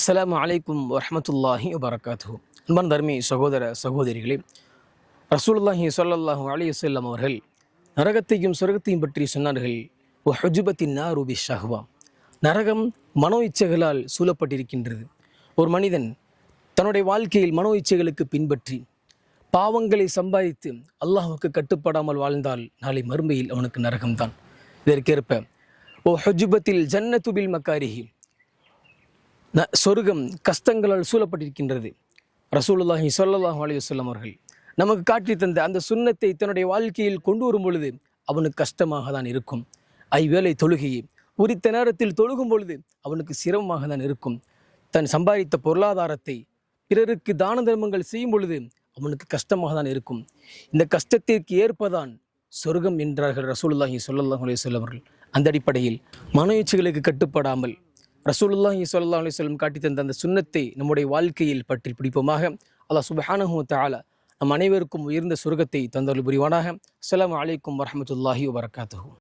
அஸ்ஸலாமு அலைக்கும் வரஹ்மத்துல்லாஹி வபரகாத்துஹு. அன்பான தர்மி சகோதர சகோதரிகளே, ரசூலுல்லாஹி ஸல்லல்லாஹு அலைஹி வஸல்லம் அவர்கள் நரகத்தையும் சொர்க்கத்தையும் பற்றி சொன்னார்கள். வஹுஜுபத்தின் நாரு பிஷ்ஷஹ்வா, நரகம் மனோ இச்சைகளால் சூழப்பட்டிருக்கின்றது. ஒரு மனிதன் தன்னுடைய வாழ்க்கையில் மனோ இச்சைகளுக்கு பின்பற்றி பாவங்களை சம்பாதித்து அல்லாஹ்வுக்கு கட்டுப்படாமல் வாழ்ந்தால் நாளை மறுமையில் அவனுக்கு நரகம்தான். இதற்கேற்ப ஹுஜுபத்தில் ஜன்னத்து பில் மக்காரிஹி, சொர்க்கம் கஷ்டங்களால் சூழப்பட்டிருக்கின்றது. ரசூலுல்லாஹி ஸல்லல்லாஹு அலைஹி வஸல்லம் அவர்கள் நமக்கு காட்டி தந்த அந்த சுன்னத்தை தன்னுடைய வாழ்க்கையில் கொண்டு வரும் பொழுது அவனுக்கு கஷ்டமாக தான் இருக்கும். ஐவேளை தொழுகையை உரித்த நேரத்தில் தொழுகும் பொழுது அவனுக்கு சிரமமாக தான் இருக்கும். தன் சம்பாதித்த பொருளாதாரத்தை பிறருக்கு தான தர்மங்கள் செய்யும் பொழுது அவனுக்கு கஷ்டமாக தான் இருக்கும். இந்த கஷ்டத்திற்கு ஏற்பதான் சொர்க்கம் என்றார்கள் ரசூலுல்லாஹி ஸல்லல்லாஹு அலைஹி வஸல்லம் அவர்கள். அந்த அடிப்படையில் மன இச்சைகளுக்கு கட்டுப்படாமல் ரசூலுல்லாஹி ஸல்லல்லாஹு அலைஹி வஸல்லம் காட்டி தந்த அந்த சுன்னத்தை நம்முடைய வாழ்க்கையில் பற்றி பிடிப்போமாக. அல்லாஹ் சுப்ஹானஹு வ தஆலா நம் அனைவருக்கும் உயர்ந்த சொர்க்கத்தை தந்தருள் புரிவானாக. அஸ்ஸலாமு அலைக்கும் வரஹ்மத்துல்லாஹி வபரகாத்துஹு.